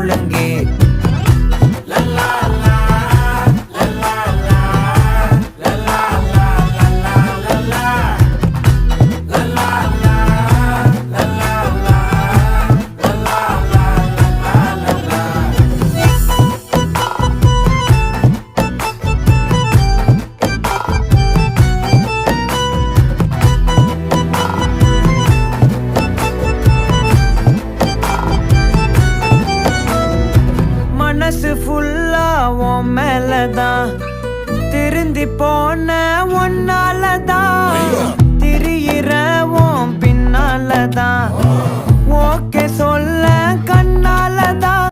ஒழுங்கு. மனசு ஃபுல்லா உன் மேலதான், திருந்தி போன ஒன்னாலதான், திரியிற உன் பின்னாலதான், ஓகே சொல்ல